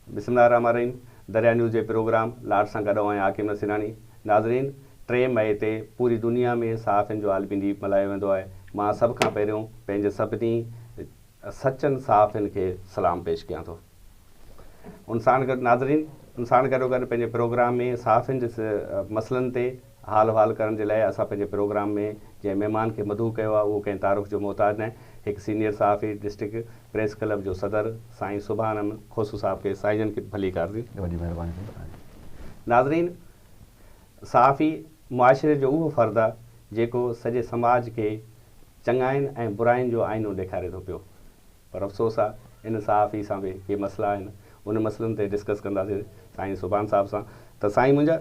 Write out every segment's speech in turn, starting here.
बिस्मिल्लाहिर्रहमानिर्रहीम। दरिया न्यूज़ जे प्रोग्राम लाड सां गॾु आहियां हाकिम नसीरानी। नाज़रीन, 3 मई ते पूरी दुनिया में सहाफ़ियुनि जो आलमी ॾींहुं मल्हायो वेंदो आहे। मां सभ खां पहिरियों पंहिंजे सभिनी सचनि सहाफ़ियुनि खे सलाम पेश कयां थो। उन सां गॾु नाज़रीन, उन सां गॾोगॾु पंहिंजे प्रोग्राम में सहाफ़ियुनि जे मसइलनि ते हाल अहिवाल करण जे लाइ असां पंहिंजे प्रोग्राम में जंहिं महिमान खे मदऊ कयो आहे उहो कंहिं तारुफ़ जो मोहताज न आहे। हिकु सीनियर सहाफ़ी डिस्ट्रिक्ट प्रेस क्लब जो सदर साईं सुभान अहमद खोसू साहब के साईं खे भली कारदी। वॾी महिरबानी। नाज़रीन, सहाफ़ी मुआशिरे जो उहो फ़र्दु आहे जेको सॼे समाज खे चङाइनि ऐं बुराइनि जो आईनो ॾेखारे थो पियो। पर अफ़सोस आहे इन सहाफ़ी सां बि के मसइला आहिनि, उन मसइलनि ते डिस्कस कंदासीं साईं सुभान साहब सां। त साईं, मुंहिंजा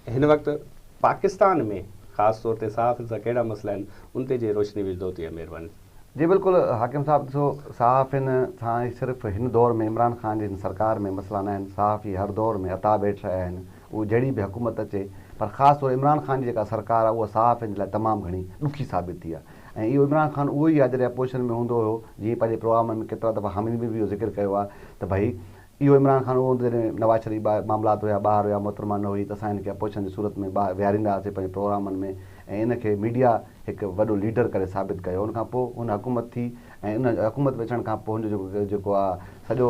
हिन वक़्तु पाकिस्तान में ख़ासि तौर ते सहाफ़ियुनि सां कहिड़ा मसइला आहिनि उन ते जे रोशनी विझंदो थी महिरबानी। जी बिल्कुलु हाकिम साहब, ॾिसो सहाफ़ियुनि सां सिर्फ़ु हिन दौर में इमरान ख़ान जी सरकार में मसइला न आहिनि। सहाफ़ी हर दौर में अता वेठि रहिया आहिनि, उहो जहिड़ी बि हुकूमत अचे। पर ख़ासि तौर इमरान ख़ान जी जेका सरकार आहे उहा सहाफ़ियुनि जे लाइ तमामु घणी ॾुखी साबित थी आहे। ऐं इहो इमरान ख़ान उहो ई आहे जॾहिं अपोज़िशन में हूंदो हुयो, जीअं पंहिंजे प्रोग्राम में केतिरा दफ़ा हामी में बि इहो ज़िक्र कयो आहे त भई इहो इमरान ख़ान उहो हूंदो जॾहिं नवाज़ शरीफ़ मामलात हुया, ॿाहिरि हुया, मोहतरमा न हुई, त असां हिनखे अपोज़िशन जी सूरत में विहारींदा हुआसीं पंहिंजे प्रोग्रामनि में। ऐं इनखे मीडिया हिकु वॾो लीडर करे साबित कयो। उनखां पोइ हुन हुकूमत थी ऐं उन हुकूमत में अचण खां पोइ हुनजो जेको आहे सॼो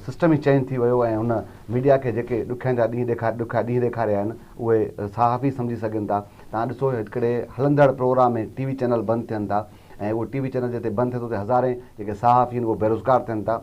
सिस्टम ई चेंज थी वियो। ऐं हुन मीडिया खे जेके ॾुखियनि जा ॾुखिया ॾींहं ॾेखारिया आहिनि उहे सहाफ़ी सम्झी सघनि था। तव्हां ॾिसो हिकिड़े हलंदड़ प्रोग्राम में टीवी चैनल बंदि थियनि था ऐं उहो टीवी चैनल जिते बंदि थिए थो उते हज़ारे जेके सहाफ़ी आहिनि उहे बेरोज़गार थियनि था।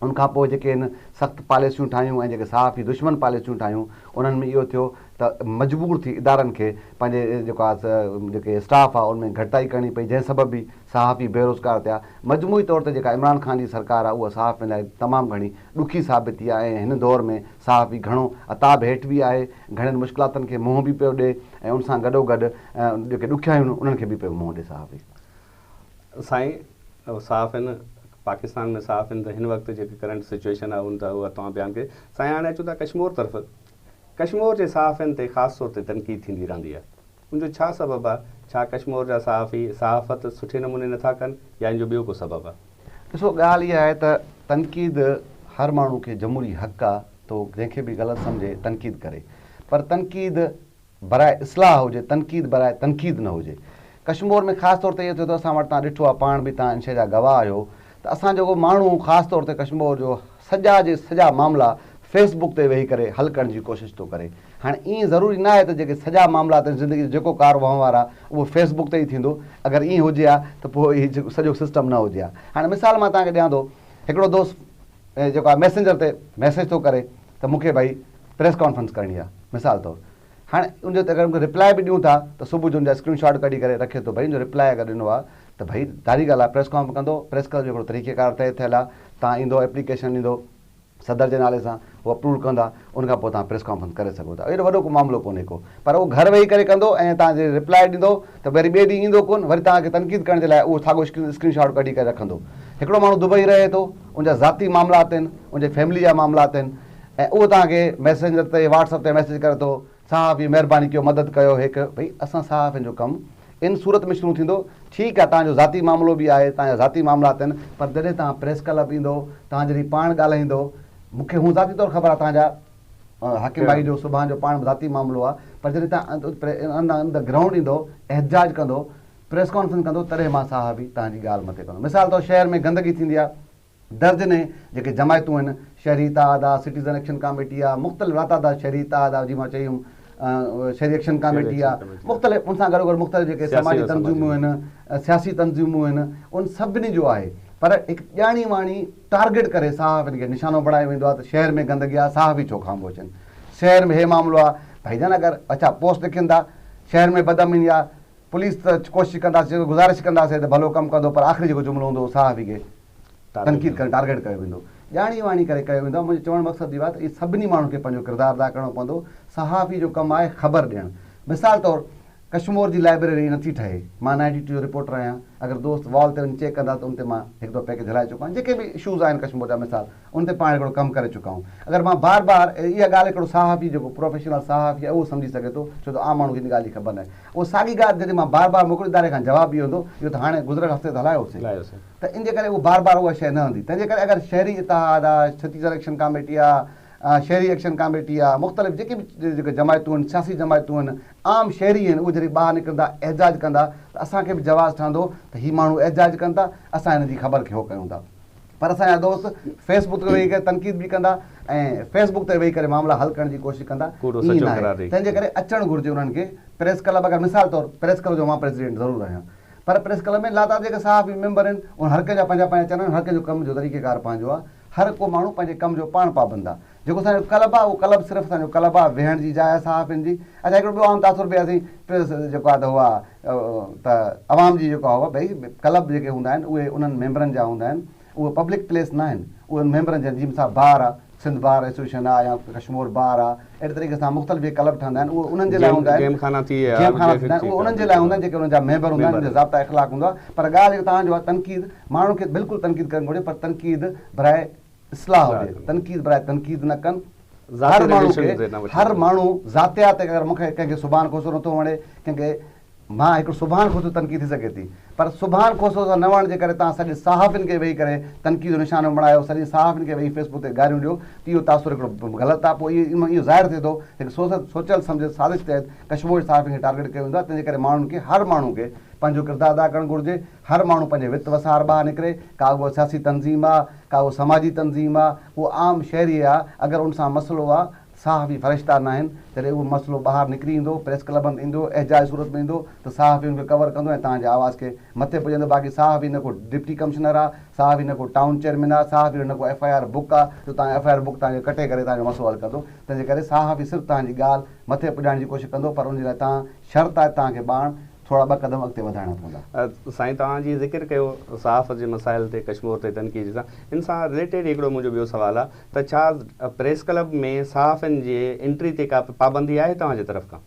उनखां पोइ जेके आहिनि सख़्तु पॉलिसियूं ठाहियूं ऐं जेके सहाफ़ी दुश्मन पॉलिसियूं ठाहियूं, उन्हनि में इहो थियो त मजबूर थी इदारनि खे पंहिंजे जेको आहे जेके स्टाफ आहे उनमें घटिताई करणी पई, जंहिं सबबु बि सहाफ़ी बेरोज़गार थिया। मजमूई तौर ते जेका इमरान ख़ान जी सरकार आहे उहा सहाफ़ियुनि लाइ तमामु घणी ॾुखी साबित थी आहे। ऐं हिन दौर में सहाफ़ी घणो अताब हेठि बि आहे, घणनि मुश्किलातुनि खे मुंहुं बि पियो ॾिए ऐं उन सां गॾोगॾु जेके ॾुखियायूं आहिनि उन्हनि खे बि पियो मुंहुं ॾिए सहाफ़ी। साईं, सहाफ़ियुनि पाकिस्तान में सहाफ़ियुनि त हिन वक़्तु जेकी करंट सिचुएशन आहे उन त उहा तव्हां बयानु कई। साईं, हाणे अचूं था कश्मीर तरफ़। कश्मीर जे सहाफ़ियुनि ते ख़ासि तौर ते तनक़ीद थींदी रहंदी आहे, उनजो छा सबबु आहे? छा कश्मीर जा सहाफ़ी सहाफ़त सुठे नमूने नथा कनि या इन जो ॿियो को सबबु आहे? ॾिसो, ॻाल्हि इहा आहे त तनक़ीद हर माण्हू खे जमहूरी हक़ आहे, तो जंहिंखे बि ग़लति सम्झे तनक़ीद करे। पर तनक़ीद बराए इस्लाह हुजे, तनक़ीद बराए तनक़ीद न हुजे। कश्मीर में ख़ासि तौर ते इहो थियो त असां वटि तव्हां ॾिठो आहे, पाण बि तव्हां इन शइ जा गवाह आहियो त असां जेको माण्हू ख़ासि तौर ते कश्मीर जो सॼा मामला फेसबुक ते वेही करे हल करण जी कोशिशि थो करे। हाणे ईअं ज़रूरी न आहे त जेके सॼा मामला त ज़िंदगी जो जेको कार वहिंवार आहे उहो फेसबुक ते ई थींदो। अगरि ईअं हुजे हा त पोइ इहो सॼो सिस्टम न हुजे हा। हाणे मिसाल मां तव्हांखे ॾियां थो, हिकिड़ो दोस्त जेको आहे मैसेंजर ते मैसेज थो करे त मूंखे भई प्रेस कॉन्फ्रेंस करणी आहे, मिसाल तौरु। हाणे उनजो अगरि मूंखे रिप्लाए बि ॾियूं था त सुबुह जो उनजा स्क्रीनशॉट कढी करे रखे थो, भई उनजो रिप्लाए अगरि ॾिनो आहे त भई ज़ाहिरी ॻाल्हि आहे प्रेस कॉन्फ्रेंस कंदो। प्रेस क्लब जो हिकिड़ो तरीक़ेकार तय थियल आहे, तव्हां ईंदो, एप्लीकेशन ॾींदो सदर जे नाले सां, उहो अप्रूव कंदा, उनखां पोइ तव्हां प्रेस कॉन्फ्रेंस करे सघो था। एॾो वॾो को मामिलो कोन्हे को। पर उहो घर वेही करे कंदो ऐं तव्हांजे रिप्लाए ॾींदो त वरी ॿिए ॾींहुं ईंदो कोन, वरी तव्हांखे तनक़ीद करण जे लाइ उहो साॻियो स्क्रीनशॉट कढी करे रखंदो। हिकिड़ो माण्हू दुबई रहे थो, उनजा ज़ाती मामलात आहिनि, उनजे फैमिली जा मामलात आहिनि, ऐं उहो तव्हांखे मैसेंजर ते व्हाट्सअप ते मैसेज करे थो, सहाफ़ी महिरबानी कयो मदद कयो। हिकु भई असां सहाफ़ियुनि जो कमु इन सूरत में शुरू थींदो। ठीकु आहे, तव्हांजो ज़ाती मामिलो बि आहे, तव्हांजा ज़ाती मामलात आहिनि, पर जॾहिं तव्हां प्रेस क्लब ईंदो, तव्हां जॾहिं पाण ॻाल्हाईंदो, मूंखे हू ज़ाती तौरु ख़बर आहे तव्हांजा हाकिम भाई जो सुभाणे जो पाण ज़ाती मामिलो आहे, पर जॾहिं तव्हां ग्राउंड ईंदो, एहतजाज कंदो, प्रेस कॉन्फ्रेंस कंदो, तॾहिं मां सहाफ़ी तव्हांजी ॻाल्हि मथे कंदो। मिसाल तौरु शहर में गंदगी थींदी आहे, दर्जने जेके जमायतूं आहिनि, शहरी इत्तेहाद आहे, सिटीज़न एक्शन कमेटी आहे, मुख़्तलिफ़ रातादा शहरी इत्तेहाद आहे, जीअं मां चई हुयुमि शहरी एक्शन कमेटी आहे, मुख़्तलिफ़ उन सां गॾोगॾु मुख़्तलिफ़ जेके समाजी तंज़ीमूं आहिनि, सियासी तंज़ीमूं आहिनि, उन सभिनी जो आहे। पर हिकु ॼाणी वाणी टारगेट करे सहाफ़ियुनि खे निशानो बणायो वेंदो आहे त शहर में गंदगी आहे, सहाफ़ी छो खामोश आहिनि, शहर में हे मामिलो आहे। भाईजान, अगरि अच्छा पोस्ट लिखनि था शहर में बदअमनी आहे, पुलिस त कोशिशि कंदासीं, गुज़ारिश कंदासीं त भलो कमु कंदो, पर आख़िरी जेको जुमिलो हूंदो सहाफ़ी खे तनक़ीद करे टारगेट कयो वेंदो, ॼाणी वाणी करे कयो वेंदो। मुंहिंजो चवणु मक़सदु इहो आहे त इहे सभिनी माण्हुनि खे पंहिंजो किरदारु अदा करिणो पवंदो। सहाफ़ी जो कमु आहे ख़बर ॾियणु। मिसाल तौरु कश्मीर जी लाइब्रेरी नथी ठहे, मां 92 जो रिपोर्टर आहियां, अगर दोस्त वॉल ते वञी चेक कंदा त उन ते मां हिकु दफ़ो पैकेज हलाए चुका आहियां, जेके बि इशूज़ आहिनि कश्मीर जा मिसाल, उन ते पाण हिकिड़ो कमु करे चुका आहियूं। अगरि मां बार बार इहा ॻाल्हि हिकिड़ो सहाफ़ी जेको प्रोफेशनल सहाफ़ी आहे उहो सम्झी सघे थो, छो त आम माण्हू खे इन ॻाल्हि जी ख़बर न आहे। उहो साॻी ॻाल्हि जॾहिं मां बार बार मोकिलियो इदारे खां जवाबु इहो हूंदो, इहो त हाणे गुज़िरियल हफ़्ते ते हलायोसीं, त इन जे करे उहो बार बार उहा शइ न हूंदी। तंहिंजे करे अगरि शहरी इत्तेहाद आहे, छत्तीसगढ़ एक्शन कमेटी आहे, शहरी एक्शन कमेटी आहे, मुख़्तलिफ़ जेके बि जेके जमायतूं आहिनि, सियासी जमायतूं आहिनि, आम शहरी आहिनि, उहे जॾहिं ॿाहिरि निकिरंदा एहजाज कंदा त असांखे बि जवाज़ ठहंदो त हीअ माण्हू एहजाज कनि था, असां हिन जी ख़बर खे हो कयूं था। पर असांजा दोस्त फेसबुक ते वेही करे तनक़ीद बि कंदा ऐं फेसबुक ते वेही करे मामला हल करण जी कोशिशि कंदा। ईअं नाहे, तंहिंजे करे अचणु घुरिजे उन्हनि खे प्रेस क्लब। अगरि मिसाल तौरु प्रेस क्लब जो मां प्रेसिडेंट ज़रूरु आहियां, पर प्रेस क्लब में लातार जेके सहाफ़ी मेंबर आहिनि उन हर कंहिंजा पंहिंजा चैनल, हर कंहिंजो कम जो तरीक़ेकार पंहिंजो आहे। हर को माण्हू पंहिंजे कम जो पाण पाबंद आहे। जेको असांजो क्लब आहे उहो क्लब सिर्फ़ु असांजो क्लब आहे, वेहण जी जाइ आहे सहाफ़ियुनि जी। अच्छा, हिकिड़ो ॿियो आम तासुर बि असीं प्रेस जेको आहे त उहा त अवाम जी जेको आहे भई क्लब जेके हूंदा आहिनि उहे उन्हनि मेंबरनि जा हूंदा आहिनि, उहे पब्लिक प्लेस न आहिनि, उहे मेंबरनि जा। जीअं मिसाल बार आहे, सिंध बार एसोसिएशन आहे या कश्मीर बार आहे, अहिड़े तरीक़े सां मुख़्तलिफ़ जेके क्लब ठहंदा आहिनि उहे उन्हनि जे लाइ हूंदा आहिनि, गेमखाना थींदा आहिनि, उहे उन्हनि जे लाइ हूंदा आहिनि जेके उन्हनि जा मेंबर हूंदा आहिनि, उनजा ज़ाब्ता इख़लाक़ हूंदो आहे। पर ॻाल्हि हिकु तव्हांजो आहे तनक़ीद, माण्हुनि खे बिल्कुलु तनक़ीद करणु घुरिजे, पर तनक़ीद बराए इस्लाह हुजे, तनक़ीद बराए तनक़ीद न कनि। हर माण्हू ज़ातियात अगरि मूंखे कंहिंखे सुभाणे खोसो नथो वणे, कंहिंखे मां हिकिड़ो सुभाणे खोसो तनक़ीद थी सघे थी, पर सुभाणे खोसो सां न वणण जे करे तव्हां सॼे सहाफ़ियुनि खे वेही करे तनक़ीद जो निशानो बणायो, सॼे सहाफ़ियुनि खे वेही फेसबुक ते गारियूं ॾियो, त इहो तासुर हिकिड़ो ग़लति आहे। पोइ इहो ज़ाहिर थिए थो हिकु सोचियल सम्झियल साज़िश तहत कश्मीर सहाफ़ियुनि खे टारगेट कयो वेंदो आहे। तंहिंजे करे माण्हुनि खे, हर माण्हू खे पंहिंजो किरदारु अदा करणु घुरिजे। हर माण्हू पंहिंजे वित वसार ॿाहिरि निकिरे, का उहा सियासी तंज़ीम आहे, का उहा समाजी तंज़ीम आहे, उहो आम शहरी आहे, अगरि उन सां मसइलो आहे, सहाफ़ी फ़रिश्ता न आहिनि, जॾहिं उहो मसइलो ॿाहिरि निकिरी ईंदो, प्रेस क्लबनि ईंदो, एहजाज सूरत में ईंदो त सहाफ़ी हुनखे कवर कंदो ऐं तव्हांजे आवाज़ खे मथे पुॼंदो। बाक़ी सहाफ़ी न को डिप्टी कमिश्नर आहे, सहाफ़ी न को टाउन चेयरमैन आहे, सहाफ़ी न को FIR बुक आहे जो तव्हां FIR बुक तव्हांखे कटे करे तव्हांजो मसइलो हल कंदो। तंहिंजे करे सहाफ़ी सिर्फ़ु तव्हांजी ॻाल्हि मथे पुॼाइण जी कोशिशि कंदो, पर उनजे लाइ तव्हां शर्त आहे तव्हांखे ॿाहिरि थोरा ॿ क़दम अॻिते वधाइणा पवंदा। साईं, तव्हांजी ज़िक्र कयो सहाफ़त जे मसाइल ते, कश्मीर ते तनक़ीद सां, इन सां रिलेटेड हिकिड़ो मुंहिंजो ॿियो सुवालु आहे त छा प्रेस क्लब में सहाफ़ियुनि जे एंट्री ते का पाबंदी आहे तव्हांजे तरफ़ खां?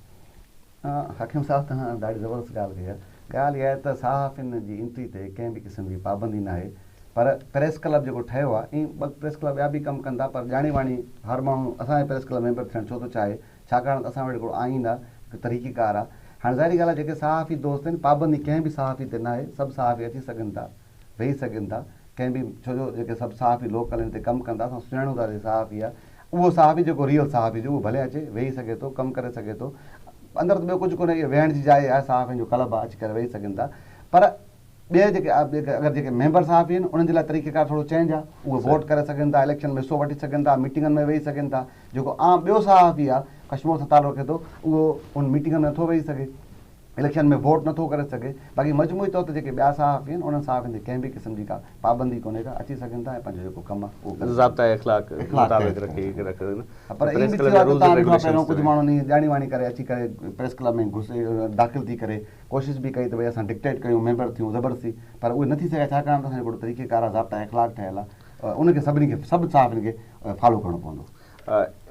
हकीम साहिबु तव्हां ॾाढी ज़बरदस्त ॻाल्हि कई आहे। ॻाल्हि इहा आहे त सहाफ़ियुनि जी एंट्री ते कंहिं बि क़िस्म जी पाबंदी न आहे, पर प्रेस क्लब जेको ठहियो आहे, ईअं ॿ प्रेस क्लब ॿिया बि कमु कंदा, पर ॼाणी वाणी हर माण्हू असांजे प्रेस क्लब मेंबर थियणु छो थो चाहे, छाकाणि त असां वटि हिकिड़ो आईन आहे, हिकु तरीक़ेकार आहे। हाणे ज़ाहिरी ॻाल्हि आहे जेके सहाफ़ी दोस्त आहिनि, पाबंदी कंहिं बि सहाफ़ी ते न आहे, सभु सहाफ़ी अची सघनि था, वेही सघनि था कंहिं बि, छो जो जेके सभु सहाफ़ी लोकल आहिनि हिते कमु कंदा, असां सुञाणूं था सहाफ़ी आहे, उहो सहाफ़ी जेको रियल सहाफ़ी जो उहो भले अचे, वेही सघे थो, कमु करे सघे थो। अंदरि त ॿियो कुझु कोन्हे, इहो वेहण जी जाइ आहे, सहाफ़ियुनि जो क्लब आहे, अची करे वेही सघनि था। पर ॿिए जेके अगरि जेके मेंबर सहाफ़ी आहिनि उन्हनि जे लाइ तरीक़ेकार थोरो चेंज आहे, उहे वोट करे सघनि था, इलेक्शन में हिसो वठी सघनि था, मीटिंगनि में वेही सघनि था। जेको आम ॿियो सहाफ़ी आहे कश्मीर सां तालुक़ रखे थो, उहो उन मीटिंगनि में नथो वेही सघे, इलेक्शन में वोट नथो करे सघे। बाक़ी मजमूई तौर ते जेके ॿिया सहाफ़ी आहिनि उन्हनि सहाफ़ियुनि ते कंहिं बि क़िस्म जी का पाबंदी कोन्हे का, अची सघनि था ऐं पंहिंजो जेको कमु आहे उहो ज़ाब्ता इख़लाक़ मुताबिक़ रखी। पर ईअं बि थियो आहे त तव्हां ॾिठो पहिरियों कुझु माण्हू नी ॼाणी वाणी करे अची करे प्रेस क्लब में घुसे दाख़िल थी करे कोशिशि बि कई त भई असां डिक्टेट कयूं, मेंबर थियूं ज़बरदस्ती, पर उहे नथी सघे, छाकाणि त असांजो हिकिड़ो तरीक़ेकार आहे, ज़ाब्ता इख़लाक़ ठहियलु आहे, उनखे सभिनी खे, सभु सहाफ़ियुनि खे फॉलो करिणो पवंदो।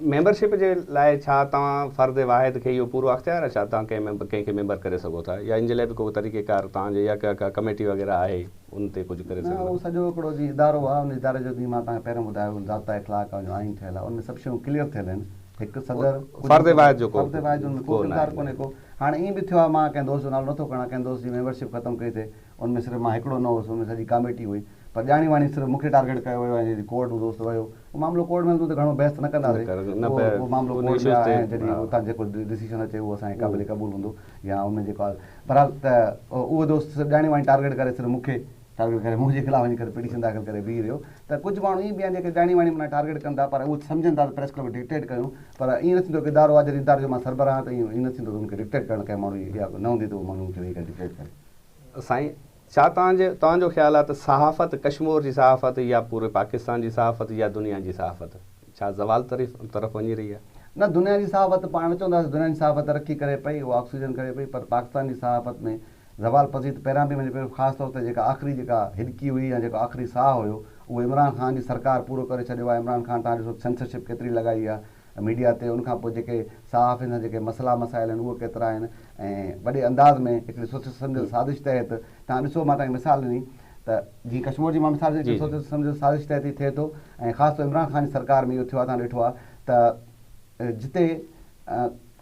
मेंबरशिप जे लाइ छा तव्हां फ़र्द वाहिद खे इहो पूरो अख़्तियार आहे, छा तव्हां कंहिंखे मेंबर करे सघो था, या इन जे लाइ बि को तरीक़ेकार तव्हांजे या का कमेटी वग़ैरह आहे उन ते कुझु करे सघो? उहो सॼो हिकिड़ो जी इदारो आहे, उन इदारे जो जीअं मां तव्हांखे पहिरियों ॿुधायो ज़ाब्ता इख़लाक़ जो आईन ठहियलु आहे, उनमें सभु शयूं क्लियर थियल आहिनि। हिकु सदर फ़र्द वाहिद जो को किरदार कोन्हे को। हाणे ईअं बि थियो आहे, मां कंहिं दोस्त जो नालो नथो खणां, कंहिं दोस्त जी मेंबरशिप ख़तमु कई थिए, उनमें सिर्फ़ु मां हिकिड़ो न हुउसि, उनमें सॼी कमेटी हुई, पर ॼाणी वाणी सिर्फ़ु मूंखे टारगेट कयो वियो ऐं कोर्ट में दोस्त वियो, उहो मामिलो कोर्ट में त घणो बहस न कंदासीं, उहो मामिलो कोर्ट में आहे ऐं जॾहिं उतां जेको डिसीजन अचे उहो असांखे क़ाबिल क़बूल हूंदो, या उनमें जेको आहे बहरहाल त उहो दोस्त ॼाणी वाणी टारगेट करे सिर्फ़ु मूंखे टारगेट करे मुंहिंजे ख़िलाफ़ु वञी करे पिटीशन दाख़िल करे बीह रहियो। त कुझु माण्हू ईअं बि आहिनि जेके ॼाणी वाणी माना टारगेट कंदा, पर उहे सम्झनि था त प्रेस क्लब डिक्टेट कयूं, पर ईअं न थींदो की इदारो आहे, जॾहिं इदारे जो मां सरबराह त ईअं न थींदो त उनखे डिक्टेट करणु कंहिं माण्हू इहा न हूंदी त उहो माण्हू खे वेही करे डिक्टेट करे। साईं, छा तव्हांजो ख़्यालु आहे त सहाफ़त, कश्मीर जी सहाफ़त या पूरे पाकिस्तान जी सहाफ़त या दुनिया जी सहाफ़त छा ज़वाल तरफ़ वञी रही आहे? न, दुनिया जी सहाफ़त पाण चवंदासीं, दुनिया जी सहाफ़त तरक़ी करे पई, उहा ऑक्सीजन करे पई, पर पाकिस्तान जी सहाफ़त में ज़वाल पज़ीर पहिरियां बि वञे पियो, ख़ासि तौर ते जेका आख़िरी जेका हिॾकी हुई या जेको आख़िरी साह हुयो उहो इमरान ख़ान जी सरकार पूरो करे छॾियो आहे। इमरान ख़ान तव्हां ॾिसो सेंसरशिप केतिरी लॻाई आहे मीडिया ते, उनखां पोइ जेके सहाफ़ियुनि जा जेके मसइला मसाइल आहिनि उहे केतिरा आहिनि, ऐं वॾे अंदाज़ में हिकिड़ी सोचे सम्झ साज़िश तहत तव्हां ॾिसो, मां तव्हांखे मिसाल ॾिनी त जीअं कश्मीर जी मां मिसाल ॾिनी, सोचे सम्झ साज़िश तहत ई थिए थो, ऐं ख़ासि तौर इमरान ख़ान जी सरकार में इहो थियो आहे। तव्हां ॾिठो आहे त जिते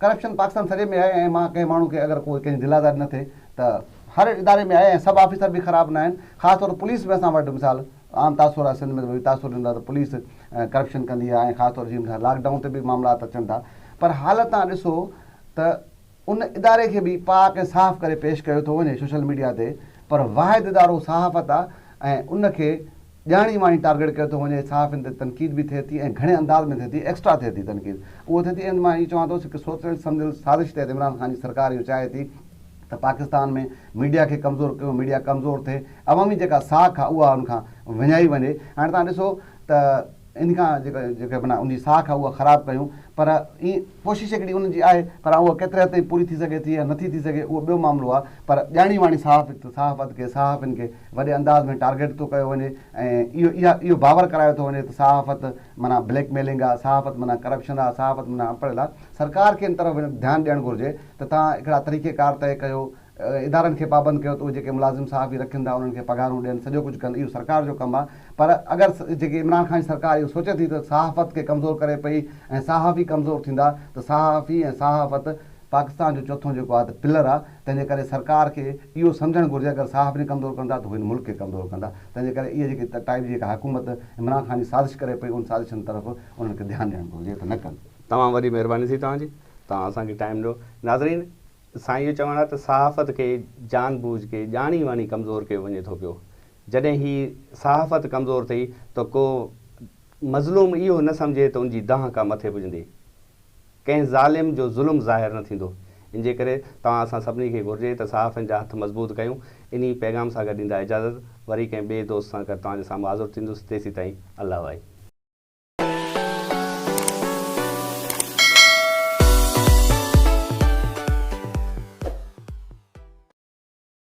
करप्शन पाकिस्तान सॼे में आहे, ऐं मां कंहिं माण्हू खे अगरि कोई कंहिंजी दिलादारी न थिए त हर इदारे में आहे, ऐं सभु ऑफिसर बि ख़राबु न आहिनि। ख़ासि तौर पुलिस में असां वटि मिसाल आम तासुर आहे, सिंध में तासुर ॾींदा त पुलिस करप्शन कंदी आहे ऐं ख़ासि तौर जी लॉकडाउन ते बि मामलात अचनि था। पर हालत तव्हां ॾिसो त उन इदारे खे बि पाक ऐं साफ़ करे पेश कयो थो वञे सोशल मीडिया ते, पर वाहिद इदारो सहाफ़त आहे ऐं उनखे ॼाणी वाणी टारगेट कयो थो वञे। सहाफ़ियुनि ते तनक़ीद बि थिए थी ऐं घणे अंदाज़ में थिए थी, एक्स्ट्रा थिए थी तनक़ीद। उहो थिए थी ऐं मां इहो चवां थो कि सोचियल सम्झियल साज़िश तहत इमरान ख़ान जी सरकार इहो चाहे थी त पाकिस्तान में मीडिया खे कमज़ोर कयो, मीडिया कमज़ोर थिए, अवामी जेका साख आहे उहा उनखां विञाई वञे। हाणे तव्हां ॾिसो त इन खां जेका माना उनजी साख आहे उहा ख़राबु कयूं, पर ईअं कोशिशि हिकिड़ी उनजी आहे, पर उहा केतिरे हद ताईं पूरी थी सघे थी या नथी थी सघे उहो ॿियो मामिलो आहे। पर ॼाणी वाणी सहाफ़त खे सहाफ़ियुनि खे वॾे अंदाज़ में टारगेट थो कयो वञे ऐं इहो बावर करायो थो वञे त सहाफ़त माना ब्लैकमेलिंग आहे, सहाफ़त माना करप्शन आहे, सहाफ़त माना अणपढ़ियल आहे। सरकार खे इन तरफ़ ध्यानु ॾियणु घुरिजे त तव्हां हिकिड़ा तरीक़ेकार तइ कयो, इदारनि खे पाबंद कयो त उहे जेके मुलाज़िम सहाफ़ी रखनि था उन्हनि खे पघारूं ॾियनि, सॼो कुझु कनि, इहो सरकार जो कमु आहे। पर अगरि जेकी इमरान ख़ान जी सरकार इहो सोचे थी त सहाफ़त खे कमज़ोर करे पई ऐं सहाफ़ी कमज़ोर थींदा त सहाफ़ी ऐं सहाफ़त पाकिस्तान जो चोथों जेको आहे त पिलर आहे। तंहिंजे करे सरकार खे इहो सम्झणु घुरिजे अगरि सहाफ़ी कमज़ोर कंदा त उहे हिन मुल्क खे कमज़ोर कंदा। तंहिंजे करे इहे जेकी टाइप जी जेका हुकूमत इमरान ख़ान जी साज़िश करे पई उन साज़िशनि तरफ़ उन्हनि खे ध्यानु ॾियणु घुरिजे त न कनि। तमामु वॾी महिरबानी थी तव्हांजी, तव्हां असांखे टाइम ॾियो। नाज़रीन, असां इहो चवणु आहे त सहाफ़त खे जानबूझ के ॼाणी वाणी कमज़ोर कयो वञे थो पियो। जॾहिं ही सहाफ़त कमज़ोर थी त को मज़लूम इहो न सम्झे त उनजी दाह का मथे पुॼंदी, कंहिं ज़ालिम जो ज़ुल्म ज़ाहिर न थींदो। इन जे करे तव्हां असां सभिनी खे घुरिजे त सहाफ़ियुनि जा हथ मज़बूत कयूं। इन पैगाम सां गॾु ॾींदा इजाज़त, वरी कंहिं ॿिए दोस्त सां गॾु तव्हांजे साम्हूं हाज़िर थींदुसि। तेसीं ताईं अल्लाह वाहे।